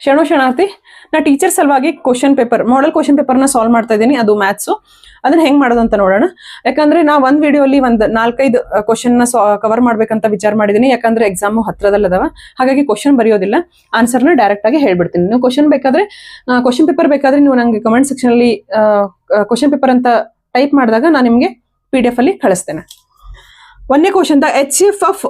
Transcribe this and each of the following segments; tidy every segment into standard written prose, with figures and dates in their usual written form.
ಶರಣಾರ್ಥಿ, ನಾ ಟೀಚರ್ ಸಲುವಾಗಿ ಕ್ವಶನ್ ಪೇಪರ್ ಮಾಡೆಲ್ ಕ್ವಶನ್ ಪೇಪರ್ನ ಸಾಲ್ವ್ ಮಾಡ್ತಾ ಇದ್ದೀನಿ. ಅದು ಮ್ಯಾಥ್ಸು. ಅದನ್ನ ಹೆಂಗ್ ಮಾಡೋದು ಅಂತ ನೋಡೋಣ. ಯಾಕಂದ್ರೆ ನಾ ಒಂದ್ ವಿಡಿಯೋಲಿ ಒಂದ್ 4-5 ಕ್ವಶನ್ ನ ಕವರ್ ಮಾಡ್ಬೇಕಂತ ವಿಚಾರ ಮಾಡಿದೀನಿ. ಯಾಕಂದ್ರೆ ಎಕ್ಸಾಮ್ ಹತ್ರದಲ್ಲದವ, ಹಾಗಾಗಿ ಕ್ವಶನ್ ಬರೆಯೋದಿಲ್ಲ, ಆನ್ಸರ್ನ ಡೈರೆಕ್ಟ್ ಆಗಿ ಹೇಳ್ಬಿಡ್ತೀನಿ. ನೀವು ಕ್ವಶನ್ ಪೇಪರ್ ಬೇಕಾದ್ರೆ ನೀವು ನಂಗೆ ಕಮೆಂಟ್ ಸೆಕ್ಷನ್ ಅಲ್ಲಿ ಕ್ವಶನ್ ಪೇಪರ್ ಅಂತ ಟೈಪ್ ಮಾಡಿದಾಗ ನಾನು ನಿಮ್ಗೆ PDF ಅಲ್ಲಿ ಕಳಿಸ್ತೇನೆ. ಒಂದನೇ ಕ್ವಶನ್, HCF ಆಫ್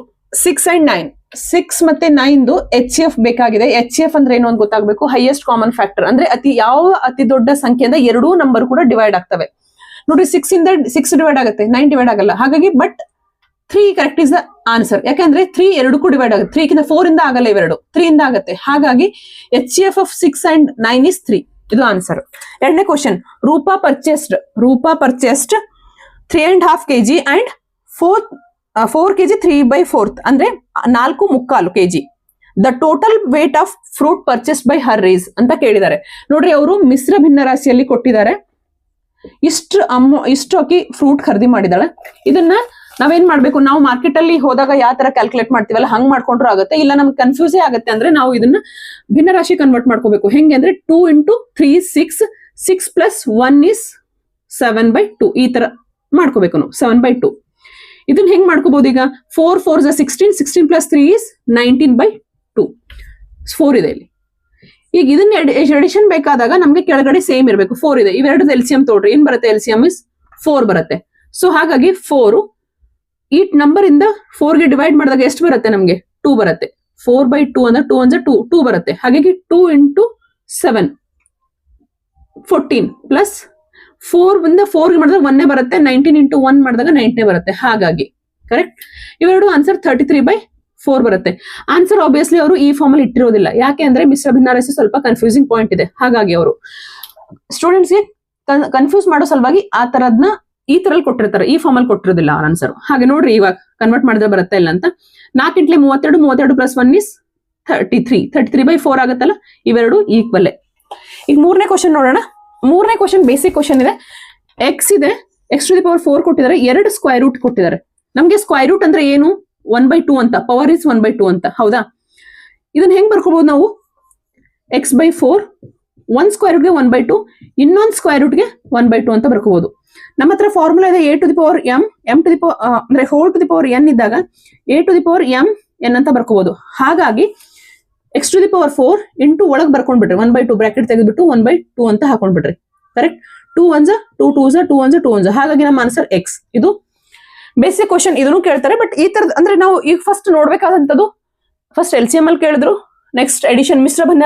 6 and 9. 6 ಮತ್ತೆ 9 HCF ಬೇಕಾಗಿದೆ. HCF ಅಂದ್ರೆ ಏನು ಅಂತ ಗೊತ್ತಾಗಬೇಕು. ಹೈಯೆಸ್ಟ್ ಕಾಮನ್ ಫ್ಯಾಕ್ಟರ್ ಅಂದ್ರೆ ಅತಿ ದೊಡ್ಡ ಸಂಖ್ಯೆಯಿಂದ ಎರಡೂ ನಂಬರ್ ಕೂಡ ಡಿವೈಡ್ ಆಗ್ತವೆ. ನೋಡಿ, 6 ಇಂದ 6 ಡಿವೈಡ್ ಆಗುತ್ತೆ, 9 ಡಿವೈಡ್ ಆಗಲ್ಲ. ಹಾಗಾಗಿ but 3 correct is the answer. ಯಾಕಂದ್ರೆ 3 ಎರಡಕ್ಕೂ ಡಿವೈಡ್ ಆಗುತ್ತೆ. 3 ಕಿಂತ 4 ಇಂದ ಆಗಲ್ಲ, ಇವೆರಡು 3 ಇಂದ ಆಗುತ್ತೆ. ಹಾಗಾಗಿ HCF ಆಫ್ 6 and 9 is 3. ಇದು ಆನ್ಸರ್. ಎರಡನೇ question, Rupa purchased 3.5 kg and 4 kg 3/4 ಅಂದ್ರೆ 4.25 kg. The total weight of fruit purchased by her is ಅಂತ ಕೇಳಿದ್ದಾರೆ. ನೋಡ್ರಿ, ಅವರು ಮಿಶ್ರ ಭಿನ್ನ ರಾಶಿಯಲ್ಲಿ ಕೊಟ್ಟಿದ್ದಾರೆ. ಇಷ್ಟು ಅಕ್ಕಿ ಫ್ರೂಟ್ ಖರೀದಿ ಮಾಡಿದಾಳೆ. ಇದನ್ನ ನಾವೇನ್ ಮಾಡ್ಬೇಕು, ನಾವು ಮಾರ್ಕೆಟ್ ಅಲ್ಲಿ ಹೋದಾಗ ಯಾವ ತರ ಕ್ಯಾಲ್ಕುಲೇಟ್ ಮಾಡ್ತೀವಲ್ಲ ಹಂಗ್ ಮಾಡ್ಕೊಂಡ್ರು ಆಗುತ್ತೆ. ಇಲ್ಲ ನಮ್ಗೆ ಕನ್ಫ್ಯೂಸೇ ಆಗುತ್ತೆ ಅಂದ್ರೆ ನಾವು ಇದನ್ನ ಭಿನ್ನ ರಾಶಿ ಕನ್ವರ್ಟ್ ಮಾಡ್ಕೋಬೇಕು. ಹೆಂಗೆ ಅಂದ್ರೆ 2 × 3 6 + 1 is 7/2. ಈ ತರ ಮಾಡ್ಕೋಬೇಕು ನಾವು. 7/2 ಇದನ್ನ ಹೆಂಗ್ ಮಾಡ್ಕೋಬಹುದು? ಈಗ 4 4 16 16 + 3 is 19/2. 4 ಇದೆ ಇಲ್ಲಿ. ಈಗ ಇದನ್ನ ಎಡಿಷನ್ ಬೇಕಾದಾಗ ನಮ್ಗೆ ಕೆಳಗಡೆ ಸೇಮ್ ಇರಬೇಕು. 4 ಇದೆ, ಇವೆರಡು LCM ತೋಡ್ರಿ. ಏನ್ ಬರುತ್ತೆ? LCM is 4 ಬರುತ್ತೆ. ಸೊ ಹಾಗಾಗಿ 4 ಈ ನಂಬರ್ ಇಂದ 4 ಗೆ ಡಿವೈಡ್ ಮಾಡಿದಾಗ ಎಷ್ಟು ಬರುತ್ತೆ? ನಮ್ಗೆ 2 ಬರುತ್ತೆ. 4/2 ಅಂದ್ರೆ 2 × 2 ಬರುತ್ತೆ. ಹಾಗಾಗಿ 2 × 7 14 ಪ್ಲಸ್ 4 ಇಂದ 4 ಮಾಡಿದಾಗ 1 ಬರುತ್ತೆ. 19 × 1 ಮಾಡಿದಾಗ 9 ಬರುತ್ತೆ. ಹಾಗಾಗಿ ಕರೆಕ್ಟ್. ಇವೆರಡು ಆನ್ಸರ್ 33/4 ಬರುತ್ತೆ. ಆನ್ಸರ್ ಆಬ್ವಿಯಸ್ಲಿ ಅವರು ಈ ಫಾರ್ಮ್ ಅಲ್ಲಿ ಇಟ್ಟಿರೋದಿಲ್ಲ. ಯಾಕೆ ಅಂದ್ರೆ ಮಿಶ್ರ ಭಿನ್ನಾರಾಶಿ ಸ್ವಲ್ಪ ಕನ್ಫ್ಯೂಸಿಂಗ್ ಪಾಯಿಂಟ್ ಇದೆ. ಹಾಗಾಗಿ ಅವರು ಸ್ಟೂಡೆಂಟ್ಸ್ಗೆ ಕನ್ಫ್ಯೂಸ್ ಮಾಡೋ ಸಲುವಾಗಿ ಈ ತರಲ್ಲಿ ಕೊಟ್ಟಿರ್ತಾರೆ, ಈ ಫಾರ್ಮ್ ಅಲ್ಲಿ ಕೊಟ್ಟಿರೋದಿಲ್ಲ ಆನ್ಸರ್. ಹಾಗೆ ನೋಡ್ರಿ, ಇವಾಗ ಕನ್ವರ್ಟ್ ಮಾಡಿದ್ರೆ ಬರುತ್ತೆ ಇಲ್ಲ ಅಂತ. 4 × 32 32 + 1 is 33. 33/4 ಆಗುತ್ತಲ್ಲ. ಇವೆರಡು ಈಕ್ವಲ್. ಈಗ ಮೂರನೇ ಕ್ವಶನ್ ನೋಡೋಣ. ಮೂರನೇ ಕ್ವಶನ್ ಬೇಸಿಕ್ ಕ್ವಶನ್ ಇದೆ. X ಇದೆ, x⁴ ಕೊಟ್ಟಿದ್ದಾರೆ. 2 ಸ್ಕ್ವೇರ್ ರೂಟ್ ಕೊಟ್ಟಿದ್ದಾರೆ. ನಮ್ಗೆ ಸ್ಕ್ವೇರ್ ರೂಟ್ ಅಂದ್ರೆ ಏನು? 1/2 ಅಂತ. ಪವರ್ ಇಸ್ 1/2 ಅಂತ. ಹೌದಾ? ಇದನ್ನ ಹೆಂಗ್ ಬರ್ಕೋಬಹುದು ನಾವು? x/4 1 ಸ್ಕ್ವೇರ್ ರೂಟ್ಗೆ 1/2, ಇನ್ನೊಂದು ಸ್ಕ್ವೇರ್ ರೂಟ್ಗೆ 1/2 ಅಂತ ಬರ್ಕೋಬಹುದು. ನಮ್ಮ ಹತ್ರ ಫಾರ್ಮುಲಾ ಇದೆ a⁴m ಅಂದ್ರೆ n ಇದ್ದಾಗ a⁴m ಅಂತ ಬರ್ಕೋಬಹುದು. ಹಾಗಾಗಿ x⁴ ಇಂಟು ಒಳಗೆ ಬರ್ಕೊಂಡ್ಬಿಟ್ರಿ 1/2 ಬ್ರಾಕೆಟ್ ತೆಗೆದ್ಬಿಟ್ಟು 1/2 ಅಂತ ಹಾಕೊಂಡ್ಬಿಟ್ರಿ. Correct. 2 1s 2 2s 2 1s 2 1s. ಹಾಗಾಗಿ ನಮ್ಮ ಆನ್ಸರ್ X. ಇದು ಬೇಸಿಕ್ ಕ್ವಶನ್. ಇದನ್ನು ಕೇಳ್ತಾರೆ. ಬಟ್ ಈ ತರದ ಅಂದ್ರೆ ನಾವು ಈಗ ಫಸ್ಟ್ ನೋಡ್ಬೇಕಾದಂತದ್ದು, ಫಸ್ಟ್ LCM ಅಲ್ಲಿ ಕೇಳಿದ್ರು, ನೆಕ್ಸ್ಟ್ ಎಡಿಷನ್ ಮಿಶ್ರ ಭಿನ್ನ